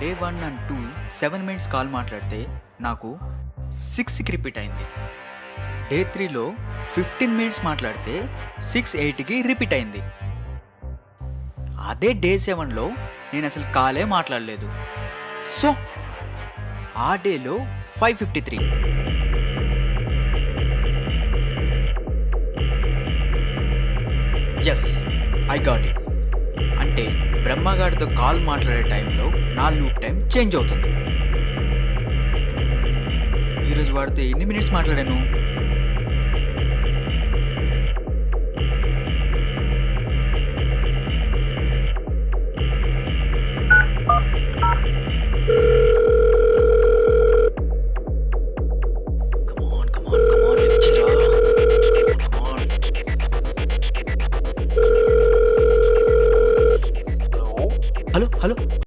Day 1 and 2 7 minutes call మాట్లాడితే నాకు 6కి రిపీట్ అయింది. డే 3లో 15 మినిట్స్ మాట్లాడితే 6:8కి రిపీట్ అయింది. అదే డే 7లో నేను అసలు కాలే మాట్లాడలేదు. సో ఆ డేలో 5:53. Yes, I got it. అంటే బ్రహ్మగాడితో కాల్ మాట్లాడే టైంలో నా లూప్ టైం చేంజ్ అవుతుంది. ఈరోజు వాడితే ఎన్ని మినిట్స్ మాట్లాడాను?